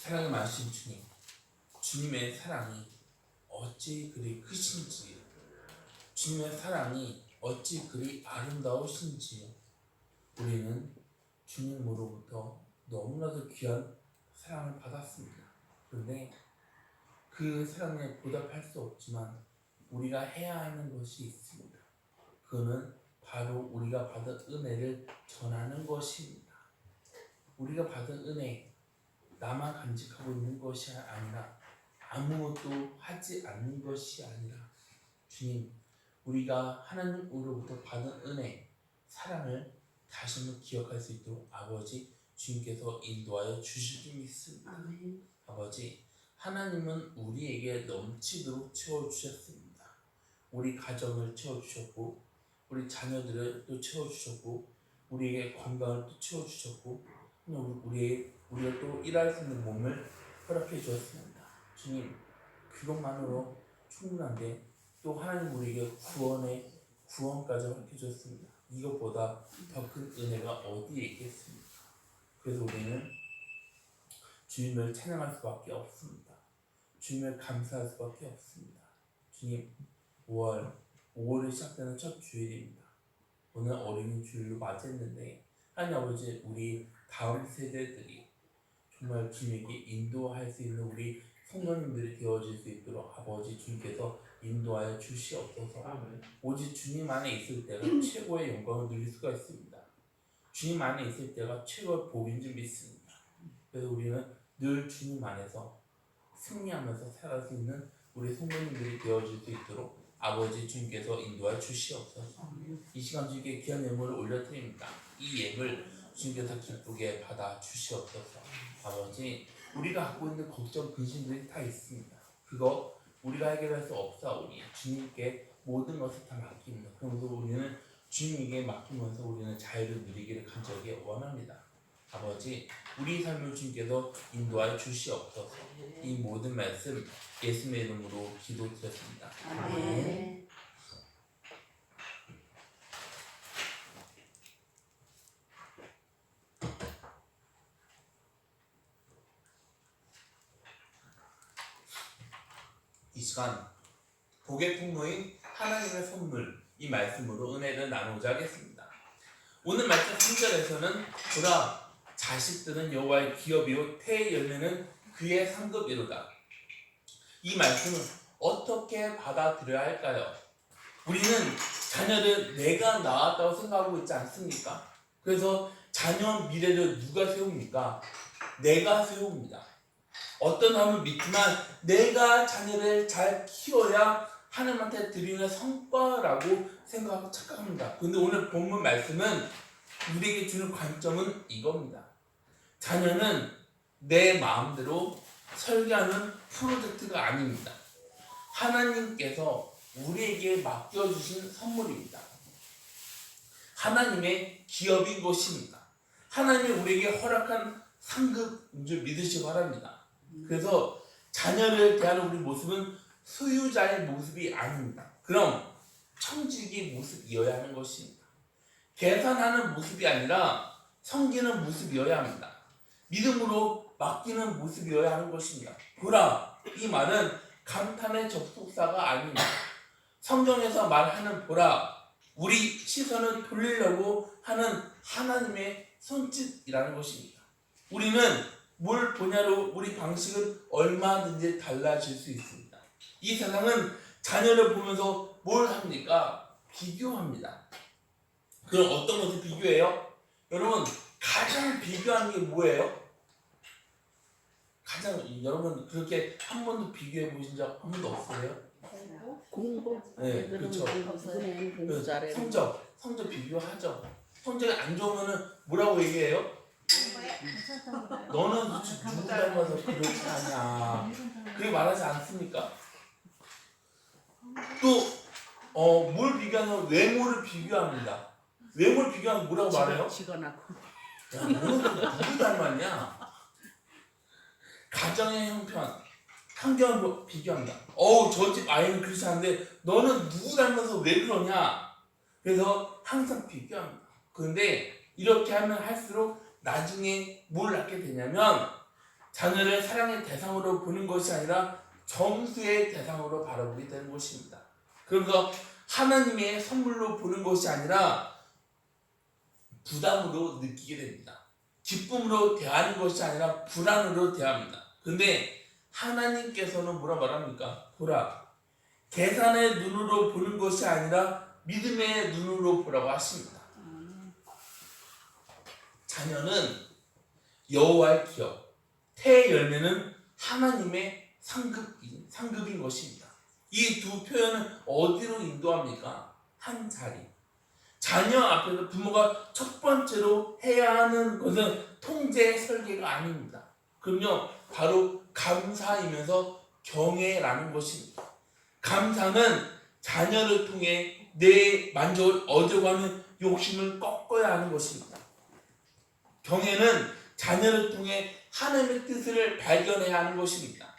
사랑이 많으신 주님, 주님의 사랑이 어찌 그리 크신지, 주님의 사랑이 어찌 그리 아름다우신지요. 우리는 주님으로부터 너무나도 귀한 사랑을 받았습니다. 그런데 그 사랑에 보답할 수 없지만 우리가 해야 하는 것이 있습니다. 그거는 바로 우리가 받은 은혜를 전하는 것입니다. 우리가 받은 은혜, 나만 간직하고 있는 것이 아니라 아무것도 하지 않는 것이 아니라 주님, 우리가 하나님으로부터 받은 은혜, 사랑을 다시 한번 기억할 수 있도록 아버지 주님께서 인도하여 주실 줄 믿습니다. 아멘. 아버지, 하나님은 우리에게 넘치도록 채워주셨습니다. 우리 가정을 채워주셨고, 우리 자녀들을 또 채워주셨고, 우리에게 건강을 또 채워주셨고, 우리가 또 일할 수 있는 몸을 허락해 주었습니다. 주님, 그것만으로 충분한데 또 하나님 우리에게 구원까지 허락해 주었습니다. 이것보다 더 큰 은혜가 어디에 있겠습니까? 그래서 우리는 주님을 찬양할 수밖에 없습니다. 주님을 감사할 수밖에 없습니다. 주님, 5월이 시작되는 첫 주일입니다. 오늘 어린이 주일로 맞이했는데 하나님 아버지, 우리 다음 세대들이 정말 주님에게 인도할 수 있는 우리 성도님들이 되어질 수 있도록 아버지 주님께서 인도하여 주시옵소서. 오직 주님 안에 있을 때가 최고의 영광을 누릴 수가 있습니다. 주님 안에 있을 때가 최고의 복인 줄 믿습니다. 그래서 우리는 늘 주님 안에서 승리하면서 살아갈 수 있는 우리 성도님들이 되어질 수 있도록 아버지 주님께서 인도하여 주시옵소서. 이 시간 주님께 귀한 예물을 올려드립니다. 이 예물 주님께서 기쁘게 받아 주시옵소서. 아버지, 우리가 갖고 있는 걱정, 근심들이 다 있습니다. 그거 우리가 해결할 수 없사오니 주님께 모든 것을 다 맡깁니다. 그러면서 우리는 주님에게 맡기면서 우리는 자유를 누리기를 간절히 원합니다. 아버지, 우리 삶을 주님께서 인도하여 주시옵소서. 이 모든 말씀 예수님의 이름으로 기도드렸습니다. 아멘. 이 시간 복의 통로인 하나님의 선물, 이 말씀으로 은혜를 나누고자 하겠습니다. 오늘 말씀 3절에서는 보라, 자식들은 여호와의 기업이요 태의 열매는 그의 상급이로다. 이 말씀은 어떻게 받아들여야 할까요? 우리는 자녀를 내가 낳았다고 생각하고 있지 않습니까? 그래서 자녀 미래를 누가 세웁니까? 내가 세웁니다. 어떤 사람은 믿지만 내가 자녀를 잘 키워야 하나님한테 드리는 성과라고 생각하고 착각합니다. 근데 오늘 본문 말씀은 우리에게 주는 관점은 이겁니다. 자녀는 내 마음대로 설계하는 프로젝트가 아닙니다. 하나님께서 우리에게 맡겨주신 선물입니다. 하나님의 기업인 것입니다. 하나님이 우리에게 허락한 상급인 줄 믿으시기 바랍니다. 그래서 자녀를 대하는 우리 모습은 소유자의 모습이 아닙니다. 그럼 청지기 모습이어야 하는 것입니다. 계산하는 모습이 아니라 섬기는 모습이어야 합니다. 믿음으로 맡기는 모습이어야 하는 것입니다. 보라, 이 말은 감탄의 접속사가 아닙니다. 성경에서 말하는 보라, 우리 시선을 돌리려고 하는 하나님의 손짓이라는 것입니다. 우리는 뭘 보냐로 우리 방식은 얼마든지 달라질 수 있습니다. 이 세상은 자녀를 보면서 뭘 합니까? 비교합니다. 그럼 어떤 것을 비교해요? 여러분, 가장 비교하는 게 뭐예요? 여러분 그렇게 한 번도 비교해 보신 적 한 번도 없어요? 공부? 네, 그렇죠. 공부 잘해. 성적 비교하죠. 성적이 안 좋으면은 뭐라고 얘기해요? 너는 누구 닮아서 그렇게 하냐, 그렇게 말하지 않습니까? 또 뭘 비교하냐면 외모를 비교합니다. 외모를 비교하면 뭐라고 말해요? 지가 낳고. 야, 너는 누구 닮았냐? 가정의 형편, 환경을 비교합니다. 저 집 아이는 그렇지 않은데 너는 누구 닮아서 왜 그러냐? 그래서 항상 비교합니다. 그런데 이렇게 하면 할수록 나중에 뭘 낳게 되냐면 자녀를 사랑의 대상으로 보는 것이 아니라 점수의 대상으로 바라보게 되는 것입니다. 그래서 하나님의 선물로 보는 것이 아니라 부담으로 느끼게 됩니다. 기쁨으로 대하는 것이 아니라 불안으로 대합니다. 근데 하나님께서는 뭐라 말합니까? 보라, 계산의 눈으로 보는 것이 아니라 믿음의 눈으로 보라고 하십니다. 자녀는 여호와의 기업, 태의 열매는 하나님의 상급인 것입니다. 이 두 표현은 어디로 인도합니까? 한 자리. 자녀 앞에서 부모가 첫 번째로 해야 하는 것은 통제 설계가 아닙니다. 그럼요, 바로 감사이면서 경외라는 것입니다. 감사는 자녀를 통해 내 만족을 얻으려고 하는 욕심을 꺾어야 하는 것입니다. 경외는 자녀를 통해 하나님의 뜻을 발견해야 하는 것입니다.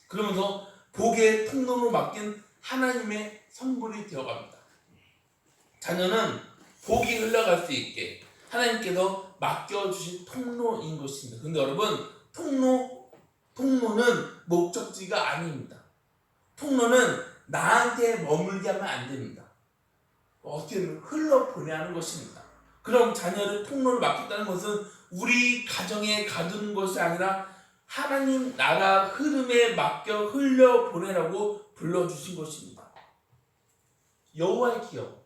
그러면서 복의 통로로 맡긴 하나님의 선물이 되어갑니다. 자녀는 복이 흘러갈 수 있게 하나님께서 맡겨주신 통로인 것입니다. 근데 여러분, 통로는 목적지가 아닙니다. 통로는 나한테 머물게 하면 안 됩니다. 어떻게 보면 흘러보내야 하는 것입니다. 그럼 자녀를 통로를 맡겼다는 것은 우리 가정에 가두는 것이 아니라 하나님 나라 흐름에 맡겨 흘려보내라고 불러주신 것입니다. 여호와의 기업.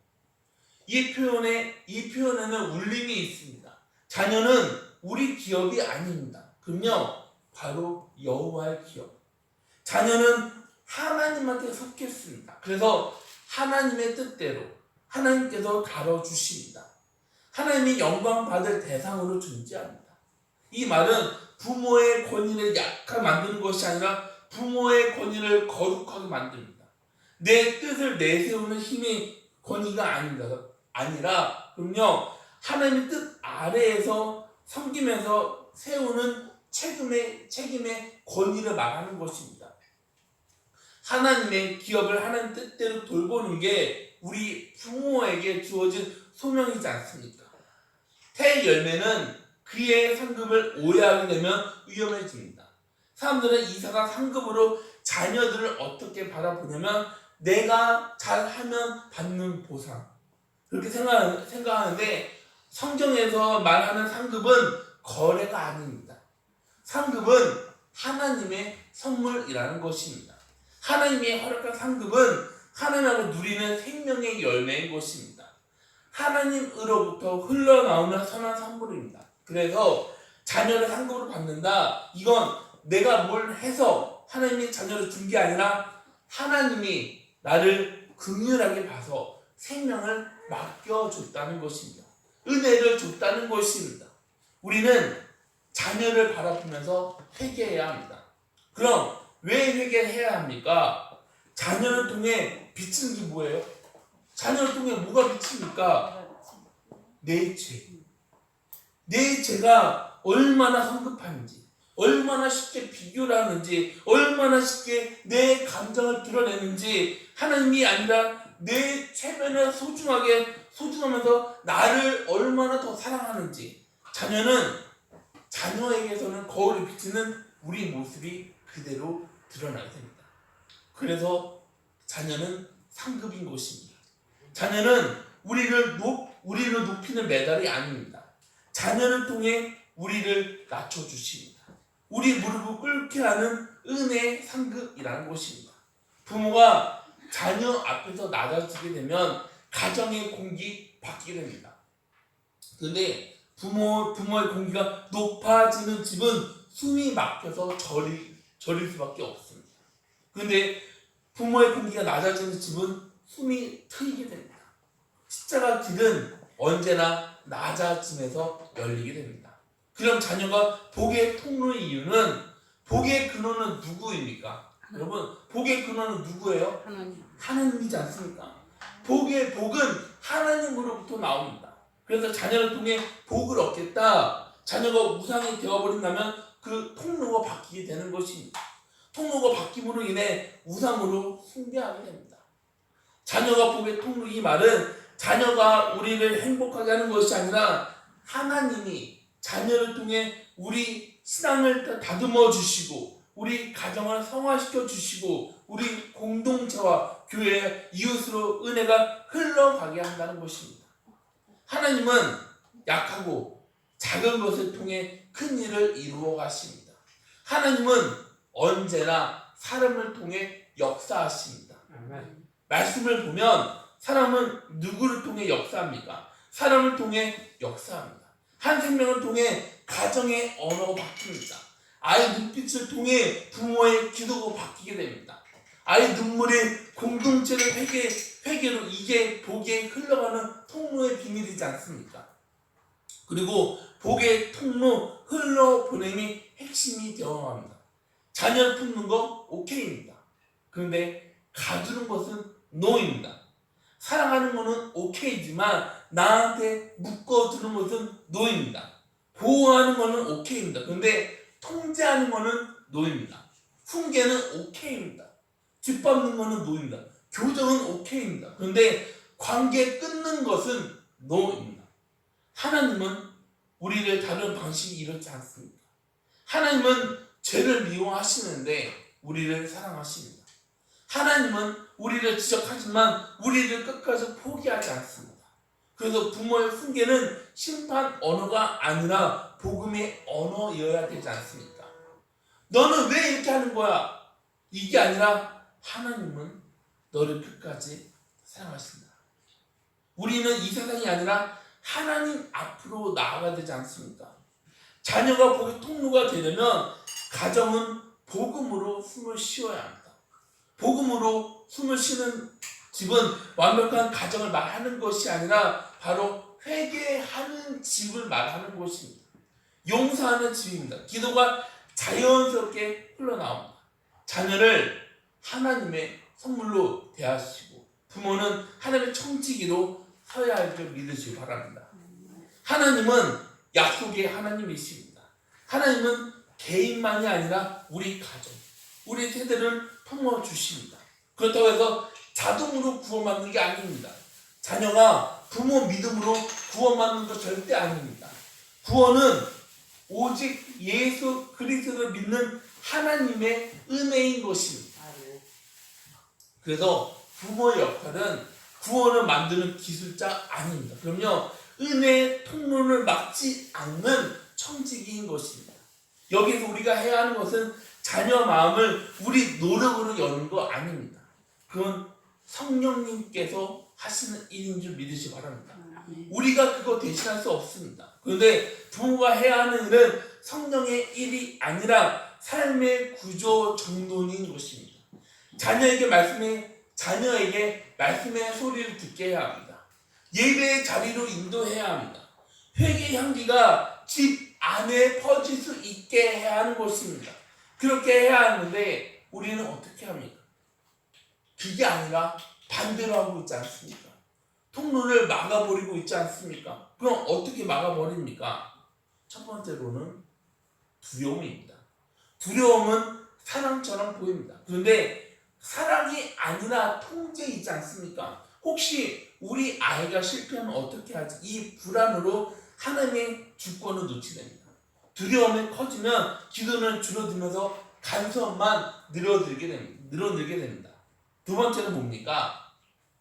이 표현에는 울림이 있습니다. 자녀는 우리 기업이 아닙니다. 그럼요, 바로 여호와의 기업. 자녀는 하나님한테 속했습니다. 그래서 하나님의 뜻대로 하나님께서 다뤄주십니다. 하나님이 영광 받을 대상으로 존재합니다. 이 말은 부모의 권위를 약하게 만드는 것이 아니라 부모의 권위를 거룩하게 만듭니다. 내 뜻을 내세우는 힘의 권위가 아니라 그럼요, 하나님의 뜻 아래에서 섬기면서 세우는 책임의 권위를 말하는 것입니다. 하나님의 기업을 하나님 뜻대로 돌보는 게 우리 부모에게 주어진 소명이지 않습니까? 태의 열매는 그의 상급을 오해하게 되면 위험해집니다. 사람들은 이 세상 상급으로 자녀들을 어떻게 바라보냐면 내가 잘하면 받는 보상, 그렇게 생각하는데 성경에서 말하는 상급은 거래가 아닙니다. 상급은 하나님의 선물이라는 것입니다. 하나님이 허락한 상급은 하나님하고 누리는 생명의 열매인 것입니다. 하나님으로부터 흘러나오는 선한 선물입니다. 그래서 자녀를 상급으로 받는다, 이건 내가 뭘 해서 하나님이 자녀를 준 게 아니라 하나님이 나를 긍휼하게 봐서 생명을 맡겨줬다는 것입니다. 은혜를 줬다는 것입니다. 우리는 자녀를 바라보면서 회개해야 합니다. 그럼 왜 회개해야 합니까? 자녀를 통해 비치는 게 뭐예요? 자녀를 통해 뭐가 비칩니까? 내 죄. 내 죄가 얼마나 성급한지, 얼마나 쉽게 비교를 하는지, 얼마나 쉽게 내 감정을 드러내는지, 하나님이 아니라 내 체면을 소중하면서 나를 얼마나 더 사랑하는지, 자녀에게서는 거울을 비치는 우리 모습이 그대로 드러나게 됩니다. 그래서 자녀는 상급인 것입니다. 자녀는 우리를 높이는 메달이 아닙니다. 자녀를 통해 우리를 낮춰주십니다. 우리 무릎을 꿇게 하는 은혜의 상급이라는 것입니다. 부모가 자녀 앞에서 낮아지게 되면 가정의 공기 바뀌게 됩니다. 그런데 부모의 공기가 높아지는 집은 숨이 막혀서 저릴 수밖에 없습니다. 그런데 부모의 공기가 낮아지는 집은 숨이 트이게 됩니다. 십자가 길은 언제나 낮아짐에서 열리게 됩니다. 그럼 자녀가 복의 통로의 이유는, 복의 근원은 누구입니까? 여러분, 복의 근원은 누구예요? 하나님이지 않습니까? 복은 하나님으로부터 나옵니다. 그래서 자녀를 통해 복을 얻겠다, 자녀가 우상이 되어버린다면 그 통로가 바뀌게 되는 것입니다. 통로가 바뀜으로 인해 우상으로 숭배하게 됩니다. 자녀가 복의 통로, 이 말은 자녀가 우리를 행복하게 하는 것이 아니라 하나님이 자녀를 통해 우리 신앙을 다듬어 주시고 우리 가정을 성화시켜 주시고 우리 공동체와 교회 이웃으로 은혜가 흘러가게 한다는 것입니다. 하나님은 약하고 작은 것을 통해 큰 일을 이루어 가십니다. 하나님은 언제나 사람을 통해 역사하십니다. 말씀을 보면 사람은 누구를 통해 역사합니까? 사람을 통해 역사합니다. 한 생명을 통해 가정의 언어가 바뀝니다. 아이 눈빛을 통해 부모의 기도가 바뀌게 됩니다. 아이 눈물이 공동체를 회개로 이게 복에 흘러가는 통로의 비밀이지 않습니까? 그리고 복의 통로 흘러보냄이 핵심이 되어갑니다. 자녀를 품는 거 오케이입니다. 그런데 가두는 것은 노입니다. 사랑하는 것은 오케이지만 나한테 묶어두는 것은 노입니다. 보호하는 것은 오케이입니다. 그런데 통제하는 것은 노입니다. 훈계는 오케이입니다. 뒷밟는 것은 노입니다. 교정은 오케이입니다. 그런데 관계 끊는 것은 노입니다. 하나님은 우리를 다루는 방식이 이렇지 않습니다. 하나님은 죄를 미워하시는데 우리를 사랑하십니다. 하나님은 우리를 지적하지만 우리를 끝까지 포기하지 않습니다. 그래서 부모의 훈계는 심판 언어가 아니라 복음의 언어여야 되지 않습니까? 너는 왜 이렇게 하는 거야? 이게 아니라 하나님은 너를 끝까지 사랑하신다. 우리는 이 세상이 아니라 하나님 앞으로 나아가야 되지 않습니까? 자녀가 복의 통로가 되려면 가정은 복음으로 숨을 쉬어야 합니다. 복음으로 숨을 쉬는 집은 완벽한 가정을 말하는 것이 아니라 바로 회개하는 집을 말하는 것입니다. 용서하는 집입니다. 기도가 자연스럽게 흘러나옵니다. 자녀를 하나님의 선물로 대하시고 부모는 하나님의 청지기로 서야 할 줄 믿으시기 바랍니다. 하나님은 약속의 하나님이십니다. 하나님은 개인만이 아니라 우리 가정, 우리 세대를 품어주십니다. 그렇다고 해서 자동으로 구원받는 게 아닙니다. 자녀가 부모 믿음으로 구원받는 것 절대 아닙니다. 구원은 오직 예수 그리스도를 믿는 하나님의 은혜인 것입니다. 그래서 부모의 역할은 구원을 만드는 기술자 아닙니다. 그럼요, 은혜의 통로를 막지 않는 청지기인 것입니다. 여기서 우리가 해야 하는 것은 자녀 마음을 우리 노력으로 여는 거 아닙니다. 그건 성령님께서 하시는 일인 줄 믿으시기 바랍니다. 우리가 그거 대신할 수 없습니다. 그런데 부모가 해야 하는 일은 성령의 일이 아니라 삶의 구조 정돈인 것입니다. 자녀에게 말씀의 소리를 듣게 해야 합니다. 예배의 자리로 인도해야 합니다. 회개의 향기가 집 안에 퍼질 수 있게 해야 하는 것입니다. 그렇게 해야 하는데 우리는 어떻게 합니까? 그게 아니라 반대로 하고 있지 않습니까? 통로를 막아버리고 있지 않습니까? 그럼 어떻게 막아버립니까? 첫 번째로는 두려움입니다. 두려움은 사랑처럼 보입니다. 그런데 사랑이 아니라 통제이지 않습니까? 혹시 우리 아이가 실패하면 어떻게 하지? 이 불안으로 하나님의 주권을 놓치게 됩니다. 두려움이 커지면 기도는 줄어들면서 간섭만 늘어들게 됩니다. 두 번째는 뭡니까?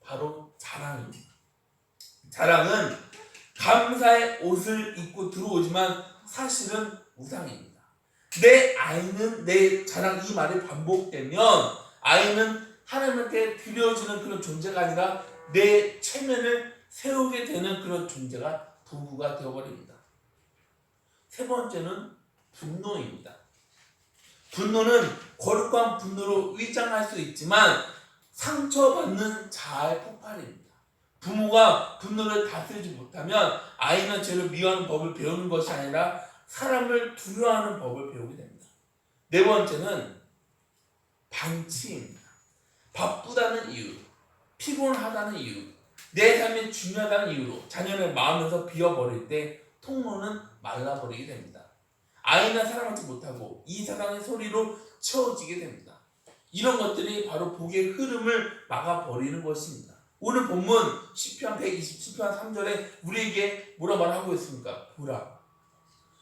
바로 자랑입니다. 자랑은 감사의 옷을 입고 들어오지만 사실은 우상입니다. 내 아이는 내 자랑, 이 말이 반복되면 아이는 하나님께 드려지는 그런 존재가 아니라 내 체면을 세우게 되는 그런 존재가 도구가 되어버립니다. 세 번째는 분노입니다. 분노는 거룩한 분노로 위장할 수 있지만 상처받는 자아의 폭발입니다. 부모가 분노를 다스리지 못하면 아이는 죄를 미워하는 법을 배우는 것이 아니라 사람을 두려워하는 법을 배우게 됩니다. 네 번째는 방치입니다. 바쁘다는 이유, 피곤하다는 이유, 내 삶이 중요하다는 이유로 자녀를 마음에서 비워버릴 때 통로는 말라버리게 됩니다. 아이는 사랑하지 못하고 이 세상의 소리로 채워지게 됩니다. 이런 것들이 바로 복의 흐름을 막아버리는 것입니다. 오늘 본문 시편 127편 3절에 우리에게 뭐라 말하고 있습니까? 보라,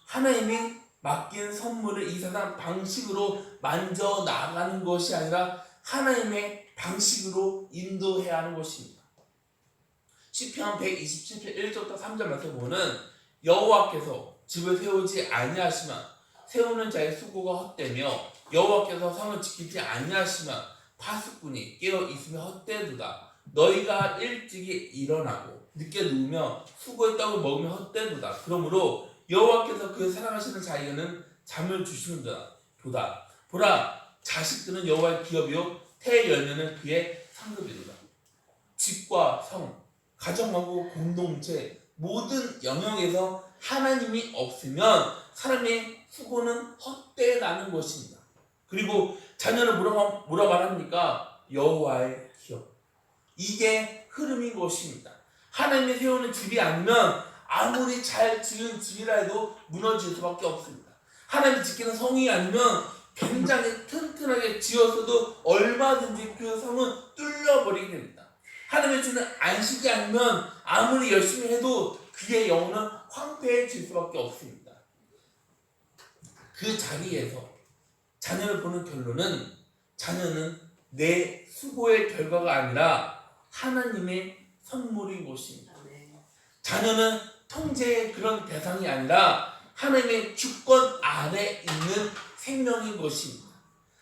하나님이 맡긴 선물을 이 세상 방식으로 만져 나가는 것이 아니라 하나님의 방식으로 인도해야 하는 것입니다. 시편 127편 1절부터 3절 말씀 보면 여호와께서 집을 세우지 아니하시면 세우는 자의 수고가 헛되며 여호와께서 성을 지키지 아니하시면 파수꾼이 깨어 있으며 헛되도다. 너희가 일찍이 일어나고 늦게 누우며 수고의 떡을 먹으며 헛되도다. 그러므로 여호와께서 그 사랑하시는 자에게는 잠을 주시는도다. 보라, 자식들은 여호와의 기업이요 태의 열매는 그의 상급이로다. 집과 성, 가정하고 공동체 모든 영역에서 하나님이 없으면 사람의 수고는 헛되다는 것입니다. 그리고 자녀를 뭐라 말합니까? 여호와의 기업. 이게 흐름인 것입니다. 하나님이 세우는 집이 아니면 아무리 잘 지은 집이라 해도 무너질 수밖에 없습니다. 하나님이 지키는 성이 아니면 굉장히 튼튼하게 지었어도 얼마든지 그 성은 뚫려버리게 됩니다. 하나님이 주는 안식이 아니면 아무리 열심히 해도 그의 영혼은 황폐해질 수밖에 없습니다. 그 자리에서 자녀를 보는 결론은 자녀는 내 수고의 결과가 아니라 하나님의 선물인 것입니다. 자녀는 통제의 그런 대상이 아니라 하나님의 주권 아래 있는 생명인 것입니다.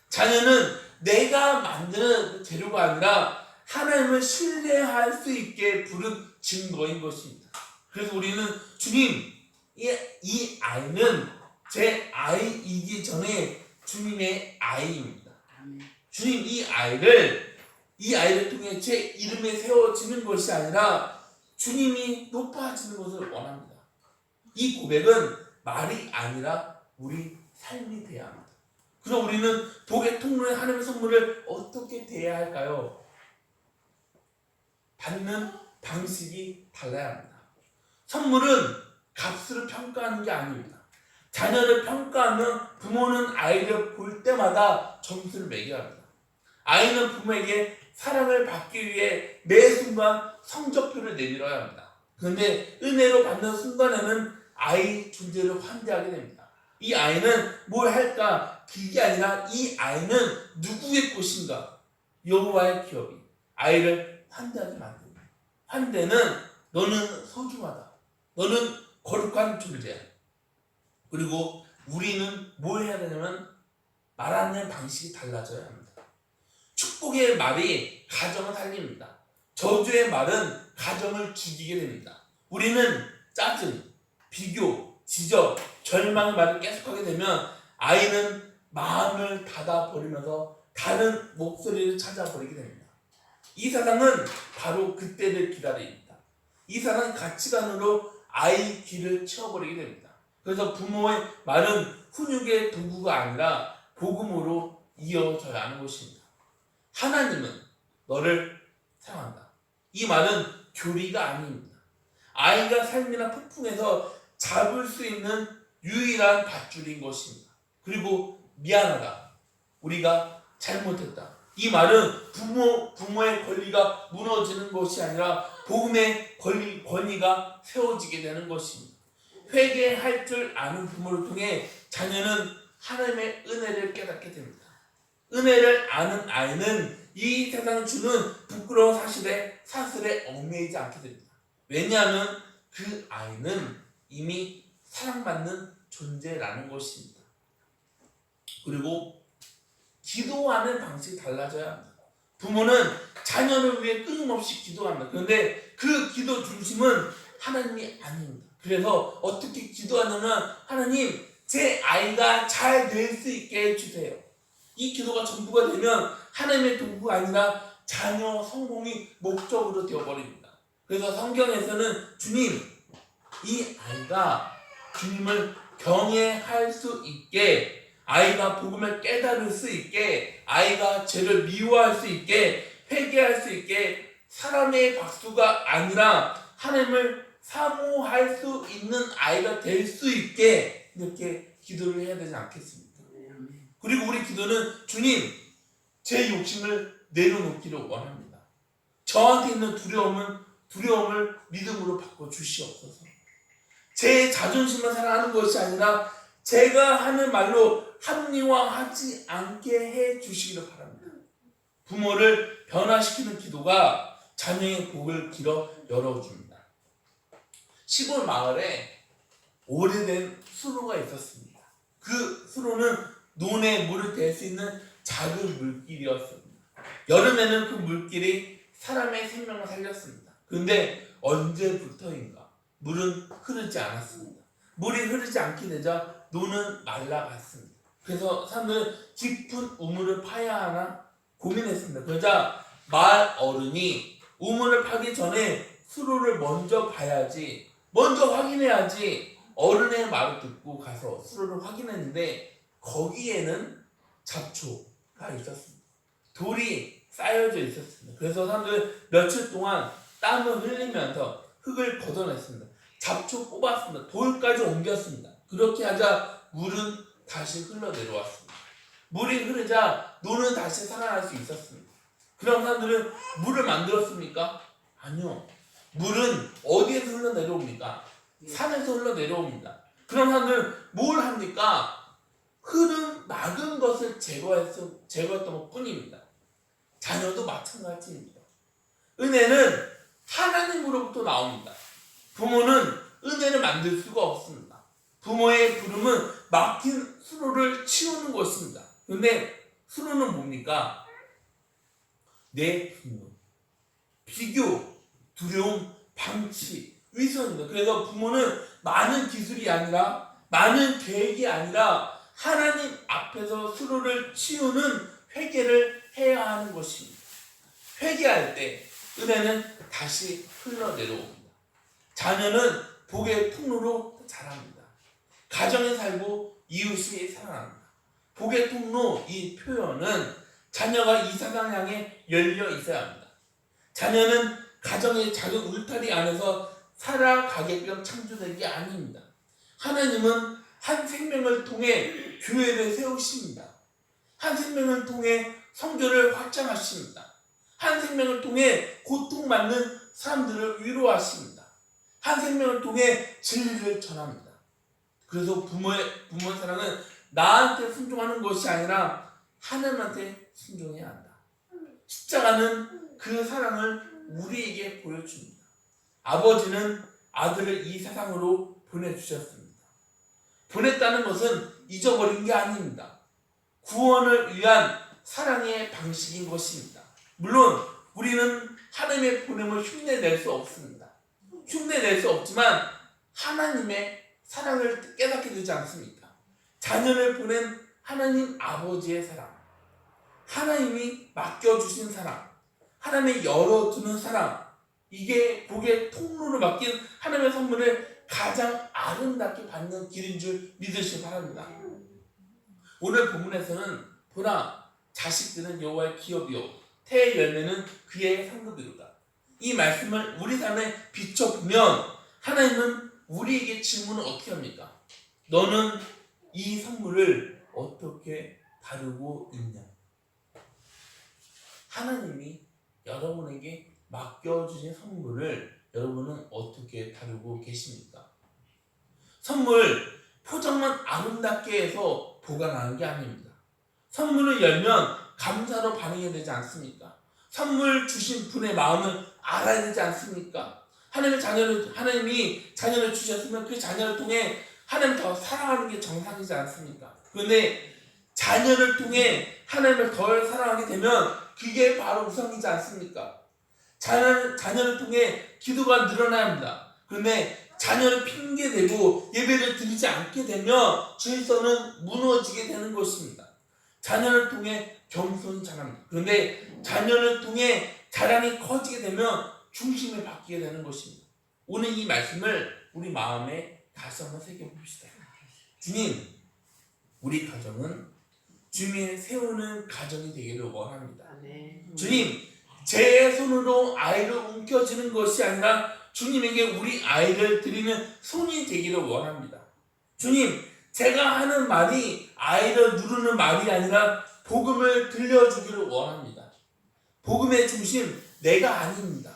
자녀는 내가 만드는 재료가 아니라 하나님을 신뢰할 수 있게 부른 증거인 것입니다. 그래서 우리는 주님, 이 아이는 제 아이이기 전에 주님의 아이입니다. 주님, 이 아이를 통해 제 이름에 세워지는 것이 아니라 주님이 높아지는 것을 원합니다. 이 고백은 말이 아니라 우리 삶이 돼야 합니다. 그럼 우리는 복의 통로의 하나님의 선물을 어떻게 대해야 할까요? 받는 방식이 달라야 합니다. 선물은 값으로 평가하는 게 아닙니다. 자녀를 평가하면 부모는 아이를 볼 때마다 점수를 매겨야 합니다. 아이는 부모에게 사랑을 받기 위해 매 순간 성적표를 내밀어야 합니다. 그런데 은혜로 받는 순간에는 아이 존재를 환대하게 됩니다. 이 아이는 뭘 할까? 그게 아니라 이 아이는 누구의 것인가? 여호와의 기업이 아이를 환대하게 만듭니다. 환대는 너는 소중하다. 너는 거룩한 존재야. 그리고 우리는 뭘 해야 되냐면 말하는 방식이 달라져야 합니다. 축복의 말이 가정을 살립니다. 저주의 말은 가정을 죽이게 됩니다. 우리는 짜증, 비교, 지적, 절망의 말을 계속하게 되면 아이는 마음을 닫아버리면서 다른 목소리를 찾아버리게 됩니다. 이 세상은 바로 그때를 기다립니다. 이 세상은 가치관으로 아이 귀를 채워버리게 됩니다. 그래서 부모의 말은 훈육의 도구가 아니라 복음으로 이어져야 하는 것입니다. 하나님은 너를 사랑한다. 이 말은 교리가 아닙니다. 아이가 삶이나 폭풍에서 잡을 수 있는 유일한 밧줄인 것입니다. 그리고 미안하다. 우리가 잘못했다. 이 말은 부모의 권리가 무너지는 것이 아니라 복음의 권위가 세워지게 되는 것입니다. 회개할 줄 아는 부모를 통해 자녀는 하나님의 은혜를 깨닫게 됩니다. 은혜를 아는 아이는 이 세상이 주는 부끄러운 사슬에 얽매이지 않게 됩니다. 왜냐하면 그 아이는 이미 사랑받는 존재라는 것입니다. 그리고 기도하는 방식이 달라져야 합니다. 부모는 자녀를 위해 끊임없이 기도합니다. 그런데 그 기도 중심은 하나님이 아닙니다. 그래서 어떻게 기도하냐면 하나님, 제 아이가 잘 될 수 있게 해주세요. 이 기도가 전부가 되면 하나님의 도구가 아니라 자녀 성공이 목적으로 되어버립니다. 그래서 성경에서는 주님, 이 아이가 주님을 경외할 수 있게, 아이가 복음을 깨달을 수 있게, 아이가 죄를 미워할 수 있게, 회개할 수 있게, 사람의 박수가 아니라 하나님을 사모할 수 있는 아이가 될 수 있게 이렇게 기도를 해야 되지 않겠습니까? 그리고 우리 기도는 주님, 제 욕심을 내려놓기를 원합니다. 저한테 있는 두려움을 믿음으로 바꿔 주시옵소서. 제 자존심만 사랑하는 것이 아니라 제가 하는 말로 합리화하지 않게 해 주시기를 바랍니다. 부모를 변화시키는 기도가 자녀의 복을 길어 열어줍니다. 시골 마을에 오래된 수로가 있었습니다. 그 수로는 논에 물을 댈 수 있는 작은 물길이었습니다. 여름에는 그 물길이 사람의 생명을 살렸습니다. 그런데 언제부터인가 물은 흐르지 않았습니다. 물이 흐르지 않게 되자 논은 말라갔습니다. 그래서 사람들은 깊은 우물을 파야 하나 고민했습니다. 그러자 마을 어른이 우물을 파기 전에 수로를 먼저 봐야지, 먼저 확인해야지, 어른의 말을 듣고 가서 수로를 확인했는데 거기에는 잡초가 있었습니다. 돌이 쌓여져 있었습니다. 그래서 사람들은 며칠 동안 땀을 흘리면서 흙을 걷어냈습니다. 잡초 뽑았습니다. 돌까지 옮겼습니다. 그렇게 하자 물은 다시 흘러내려왔습니다. 물이 흐르자 논은 다시 살아날 수 있었습니다. 그럼 사람들은 물을 만들었습니까? 아니요. 물은 어디에서 흘러내려옵니까? 산에서 흘러내려옵니다. 그럼 사람들은 뭘 합니까? 흐름 막은 것을 제거했던 것 뿐입니다. 자녀도 마찬가지입니다. 은혜는 하나님으로부터 나옵니다. 부모는 은혜를 만들 수가 없습니다. 부모의 부름은 막힌 수로를 치우는 것입니다. 그런데 수로는 뭡니까? 내 분노, 비교, 두려움, 방치, 위선입니다. 그래서 부모는 많은 기술이 아니라, 많은 계획이 아니라 하나님 앞에서 수로를 치우는 회개를 해야 하는 것입니다. 회개할 때 은혜는 다시 흘러내려옵니다. 자녀는 복의 통로로 자랍니다. 가정에 살고 이웃이 사랑합니다. 복의 통로, 이 표현은 자녀가 이 세상 향해 열려 있어야 합니다. 자녀는 가정의 작은 울타리 안에서 살아가게끔 창조된 게 아닙니다. 하나님은 한 생명을 통해 교회를 세우십니다. 한 생명을 통해 성전을 확장하십니다. 한 생명을 통해 고통받는 사람들을 위로하십니다. 한 생명을 통해 진리를 전합니다. 그래서 부모의 사랑은 나한테 순종하는 것이 아니라 하나님한테 순종해야 한다. 십자가는 그 사랑을 우리에게 보여줍니다. 아버지는 아들을 이 세상으로 보내주셨습니다. 보냈다는 것은 잊어버린 게 아닙니다. 구원을 위한 사랑의 방식인 것입니다. 물론 우리는 하나님의 보냄을 흉내낼 수 없습니다. 흉내낼 수 없지만 하나님의 사랑을 깨닫게 되지 않습니까? 자녀를 보낸 하나님 아버지의 사랑, 하나님이 맡겨주신 사랑, 하나님이 열어두는 사랑, 이게 복의 통로를 맡긴 하나님의 선물을 가장 아름답게 받는 길인 줄 믿으시기 바랍니다. 오늘 본문에서는 보라, 자식들은 여호와의 기업이요 태의 열매는 그의 상급이로다. 이 말씀을 우리 삶에 비춰보면 하나님은 우리에게 질문을 어떻게 합니까? 너는 이 선물을 어떻게 다루고 있냐? 하나님이 여러분에게 맡겨주신 선물을 여러분은 어떻게 다루고 계십니까? 선물, 포장만 아름답게 해서 보관하는 게 아닙니다. 선물을 열면 감사로 반응해야 되지 않습니까? 선물 주신 분의 마음을 알아야 되지 않습니까? 하나님이 자녀를 주셨으면 그 자녀를 통해 하나님을 더 사랑하는 게 정상이지 않습니까? 그런데 자녀를 통해 하나님을 더 사랑하게 되면 그게 바로 우상이지 않습니까? 자녀를 통해 기도가 늘어나야 합니다. 그런데 자녀를 핑계대고 예배를 드리지 않게 되면 질서는 무너지게 되는 것입니다. 자녀를 통해 겸손히 자랍니다. 그런데 자녀를 통해 자랑이 커지게 되면 중심을 바뀌게 되는 것입니다. 오늘 이 말씀을 우리 마음에 다시 한번 새겨봅시다. 주님, 우리 가정은 주님이 세우는 가정이 되기를 원합니다. 주님, 제 손으로 아이를 움켜쥐는 것이 아니라 주님에게 우리 아이를 드리는 손이 되기를 원합니다. 주님, 제가 하는 말이 아이를 누르는 말이 아니라 복음을 들려주기를 원합니다. 복음의 중심, 내가 아닙니다.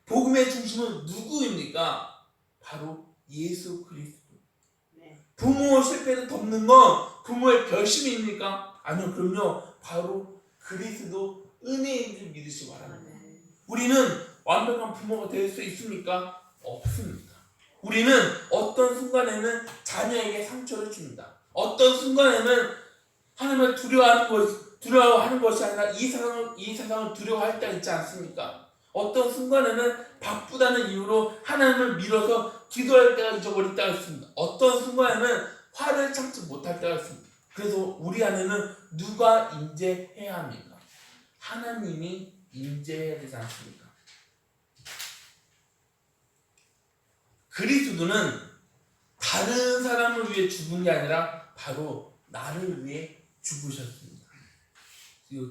복음의 중심은 누구입니까? 바로 예수 그리스도. 부모의 실패를 덮는 건 부모의 결심입니까? 아니요. 그럼요. 바로 그리스도 은혜인 줄 믿으시기 바랍니다. 우리는 완벽한 부모가 될 수 있습니까? 없습니다. 우리는 어떤 순간에는 자녀에게 상처를 줍니다. 어떤 순간에는 하나님을 두려워하는 것이 아니라 이 세상을 두려워할 때가 있지 않습니까? 어떤 순간에는 바쁘다는 이유로 하나님을 밀어서 기도할 때가 잊어버릴 때가 있습니다. 어떤 순간에는 화를 참지 못할 때가 있습니다. 그래서 우리 안에는 누가 임재해야 합니까? 하나님이 임재해야 되지 않습니까? 그리스도는 다른 사람을 위해 죽은 게 아니라 바로 나를 위해 죽으셨습니다.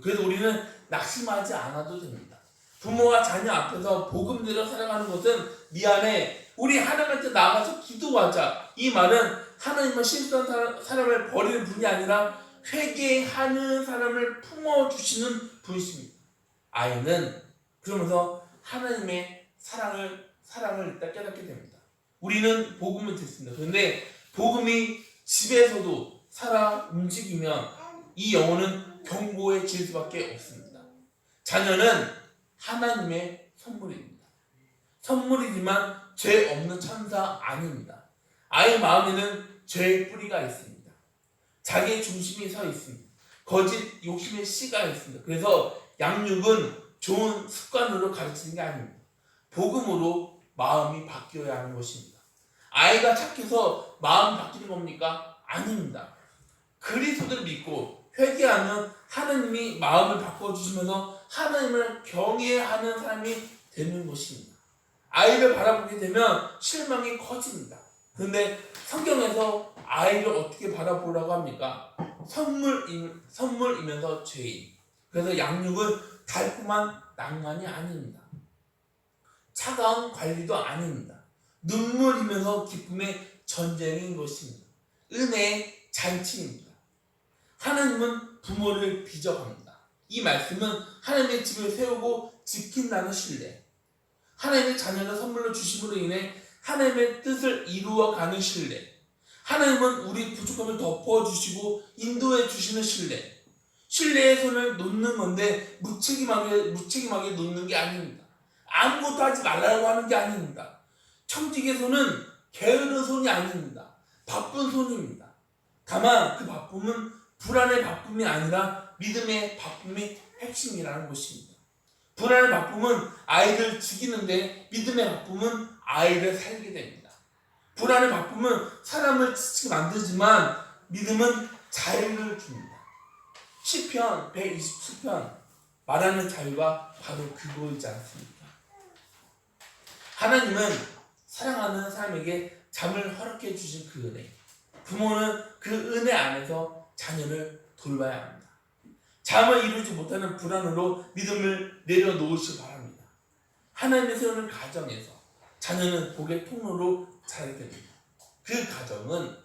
그래서 우리는 낙심하지 않아도 됩니다. 부모와 자녀 앞에서 복음 들여 살아가는 것은 미안해, 우리 하나님한테 나가서 기도하자, 이 말은 하나님은 실수한 사람을 버리는 분이 아니라 회개하는 사람을 품어주시는 분이십니다. 아이는 그러면서 하나님의 사랑을 일단 깨닫게 됩니다. 우리는 복음을 듣습니다. 그런데 복음이 집에서도 살아 움직이면 이 영혼은 경고해질 수밖에 없습니다. 자녀는 하나님의 선물입니다. 선물이지만 죄 없는 천사 아닙니다. 아이 마음에는 죄의 뿌리가 있습니다. 자기의 중심이 서 있습니다. 거짓 욕심의 씨가 있습니다. 그래서 양육은 좋은 습관으로 가르치는 게 아닙니다. 복음으로 마음이 바뀌어야 하는 것입니다. 아이가 착해서 마음이 바뀌는 겁니까? 아닙니다. 그리스도를 믿고 회개하면 하나님이 마음을 바꿔주시면서 하나님을 경외하는 사람이 되는 것입니다. 아이를 바라보게 되면 실망이 커집니다. 그런데 성경에서 아이를 어떻게 바라보라고 합니까? 선물이면서 죄인. 그래서 양육은 달콤한 낭만이 아닙니다. 차가운 관리도 아닙니다. 눈물이면서 기쁨의 전쟁인 것입니다. 은혜의 잔치입니다. 하나님은 부모를 비적합니다. 이 말씀은 하나님의 집을 세우고 지킨다는 신뢰, 하나님의 자녀를 선물로 주심으로 인해 하나님의 뜻을 이루어가는 신뢰, 하나님은 우리 부족함을 덮어주시고 인도해 주시는 신뢰, 신뢰의 손을 놓는 건데 무책임하게 놓는 게 아닙니다. 아무것도 하지 말라고 하는 게 아닙니다. 청지기의 손은 게으른 손이 아닙니다. 바쁜 손입니다. 다만 그 바쁨은 불안의 바쁨이 아니라 믿음의 바쁨이 핵심이라는 것입니다. 불안의 바쁨은 아이를 죽이는데 믿음의 바쁨은 아이를 살게 됩니다. 불안의 바쁨은 사람을 지치게 만들지만 믿음은 자유를 줍니다. 시편 127편 말하는 자유가 바로 그거이지 않습니까? 하나님은 사랑하는 사람에게 잠을 허락해 주신 그 은혜, 부모는 그 은혜 안에서 자녀를 돌봐야 합니다. 잠을 이루지 못하는 불안으로 믿음을 내려놓으시기 바랍니다. 하나님의 세우는 가정에서 자녀는 복의 통로로 자라게 됩니다. 그 가정은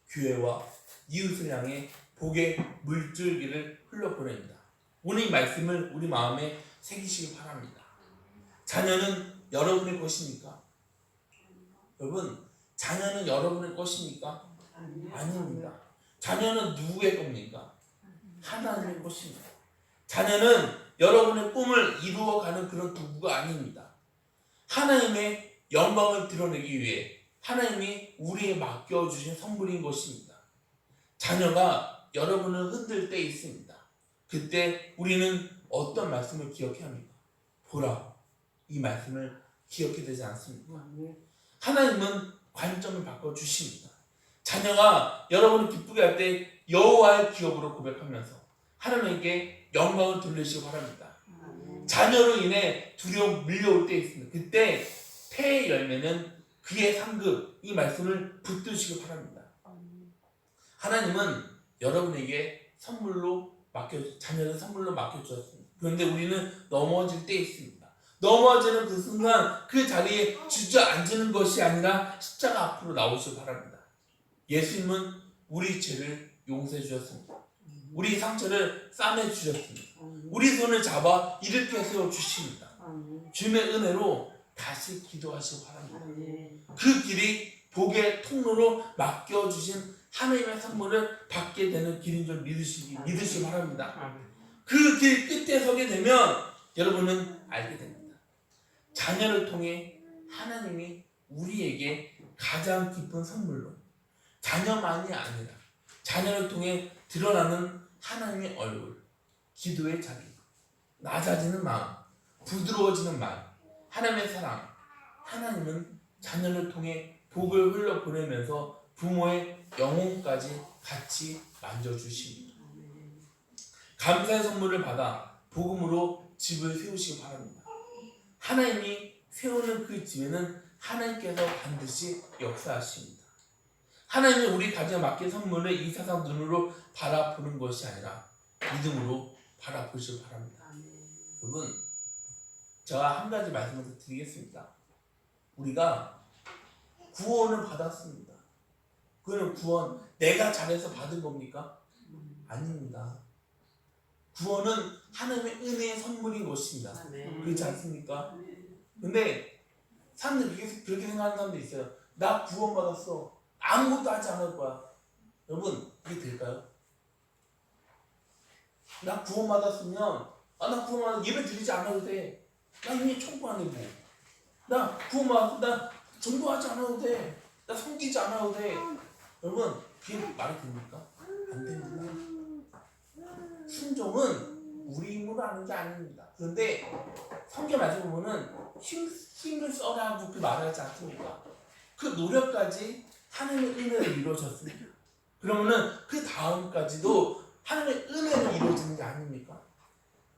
교회와 이웃을 향해 복의 물줄기를 흘러보냅니다. 오늘 이 말씀을 우리 마음에 새기시기 바랍니다. 자녀는 여러분의 것입니까? 여러분, 자녀는 여러분의 것입니까? 아닙니다. 자녀는 누구의 겁니까? 하나님의 것입니다. 자녀는 여러분의 꿈을 이루어가는 그런 도구가 아닙니다. 하나님의 영광을 드러내기 위해 하나님이 우리에 맡겨주신 선물인 것입니다. 자녀가 여러분을 흔들 때 있습니다. 그때 우리는 어떤 말씀을 기억해야 합니까? 보라, 이 말씀을 기억해야 되지 않습니까? 하나님은 관점을 바꿔주십니다. 자녀가 여러분을 기쁘게 할 때 여호와의 기업으로 고백하면서 하나님께 영광을 돌리시기 바랍니다. 자녀로 인해 두려움 밀려올 때 있습니다. 그때 태의 열매는 그의 상급, 이 말씀을 붙드시기 바랍니다. 하나님은 여러분에게 자녀를 선물로 맡겨주셨습니다. 그런데 우리는 넘어질 때 있습니다. 넘어지는 그 순간 그 자리에 주저앉는 것이 아니라 십자가 앞으로 나오시기 바랍니다. 예수님은 우리 죄를 용서해 주셨습니다. 우리 상처를 싸매 주셨습니다. 우리 손을 잡아 일으켜 세워 주십니다. 주님의 은혜로 다시 기도하시기 바랍니다. 그 길이 복의 통로로 맡겨주신 하나님의 선물을 받게 되는 길인 줄 믿으시기 바랍니다. 그 길 끝에 서게 되면 여러분은 알게 됩니다. 자녀를 통해 하나님이 우리에게 가장 기쁜 선물로, 자녀만이 아니라 자녀를 통해 드러나는 하나님의 얼굴, 기도의 자리, 낮아지는 마음, 부드러워지는 마음, 하나님의 사랑. 하나님은 자녀를 통해 복을 흘려보내면서 부모의 영혼까지 같이 만져주십니다. 감사의 선물을 받아 복음으로 집을 세우시기 바랍니다. 하나님이 세우는 그 집에는 하나님께서 반드시 역사하십니다. 하나님이 우리 가정에 맡긴 선물을 이 세상 눈으로 바라보는 것이 아니라 믿음으로 바라보시기 바랍니다. 여러분, 제가 한 가지 말씀을 더 드리겠습니다. 우리가 구원을 받았습니다. 그거는 구원 내가 잘해서 받은 겁니까? 아닙니다. 구원은 하나님의 은혜의 선물인 것입니다. 그렇지 않습니까? 근데 사람들이 그렇게 생각하는 사람도 있어요. 나 구원받았어. 아무것도 하지 않을 거야. 여러분, 이게 될까요? 나 구원받았으면 나 구원받았어. 예배 드리지 않아도 돼. 나 이미 천국 안에 뭐. 나 구원받았어. 나 전도하지 않아도 돼. 나 섬기지 않아도 돼. 여러분, 그게 말이 됩니까? 안 됩니다. 순종은 우리 힘으로 하는 게 아닙니다. 그런데 성경 말씀 보면은 힘을 써라고 그 말하지 않습니까? 그 노력까지 하나님의 은혜로 이루어졌습니다. 그러면은 그 다음까지도 하나님의 은혜로 이루어지는 게 아닙니까?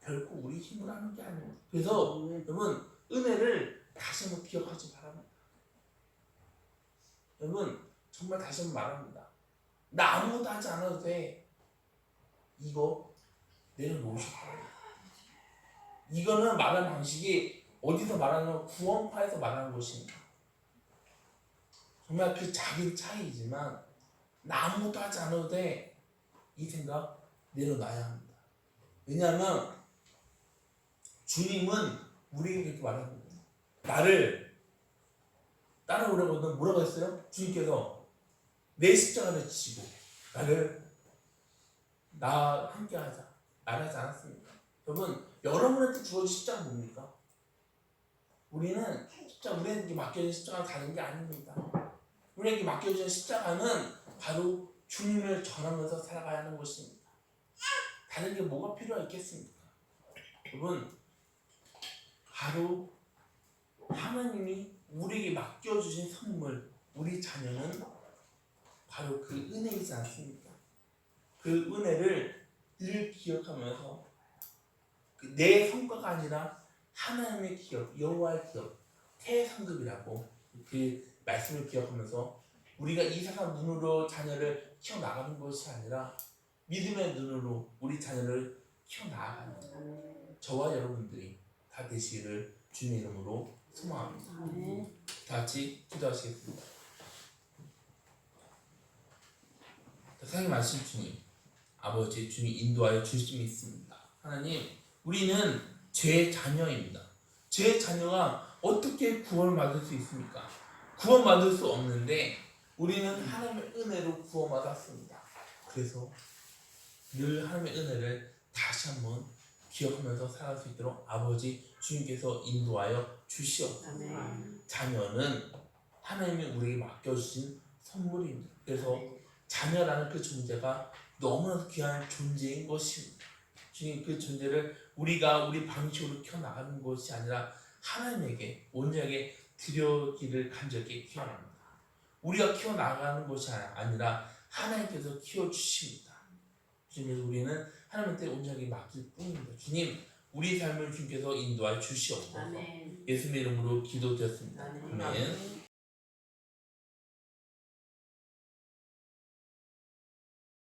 결코 우리 힘으로 하는 게 아닙니다. 그래서 여러분, 은혜를 다시 한번 기억하시 바랍니다. 여러분, 정말 다시 한번 말합니다. 나 아무것도 하지 않아도 돼. 이거 내려놓으셔야 합니다. 이거는 말하는 방식이 어디서 말하는 구원파에서 말하는 것입니다. 정말 그 작은 차이지만 나 아무것도 하지 않아도 돼. 이 생각 내려놔야 합니다. 왜냐하면 주님은 우리에게 그렇게 말합니다. 나를 따라오려거든 뭐라고 했어요? 주님께서 내 십자가를 지시고 나 함께 하자 말하지 않았습니까? 여러분, 여러분한테 주어진 십자가 뭡니까? 우리는 우리에게 맡겨진 십자가는 다른 게 아닙니다. 우리에게 맡겨진 십자가는 바로 주님을 전하면서 살아가야 하는 것입니다. 다른 게 뭐가 필요가 있겠습니까? 여러분, 바로 하나님이 우리에게 맡겨주신 선물, 우리 자녀는 바로 그 은혜이지 않습니까? 그 은혜를 늘 기억하면서 내 성과가 아니라 하나님의 기업, 여호와의 기업, 태상급이라고 그 말씀을 기억하면서 우리가 이 세상 눈으로 자녀를 키워나가는 것이 아니라 믿음의 눈으로 우리 자녀를 키워나가는 저와 여러분들이 다 되시기를 주님의 이름으로 소망합니다. 다 같이 기도하시겠습니다. 사랑의 말씀 주님, 아버지 주님 인도하여 주심이 있습니다. 하나님, 우리는 죄의 자녀입니다. 죄의 자녀가 어떻게 구원받을 수 있습니까? 구원받을 수 없는데 우리는 하나님의 은혜로 구원받았습니다. 그래서 늘 하나님의 은혜를 다시 한번 기억하면서 살아갈 수 있도록 아버지 주님께서 인도하여 주시옵소서. 자녀는 하나님이 우리에게 맡겨주신 선물입니다. 그래서 자녀라는 그 존재가 너무나 귀한 존재인 것입니다. 주님, 그 존재를 우리가 우리 방식으로 키워나가는 것이 아니라 하나님에게 온전하게 드려기를 간절히 기원합니다. 우리가 키워나가는 것이 아니라 하나님께서 키워주십니다. 주님, 우리는 하나님한테 온전하게 맡길 뿐입니다. 주님, 우리 삶을 주님께서 인도하여 주시옵소서. 예수님의 이름으로 기도드렸습니다. 아멘.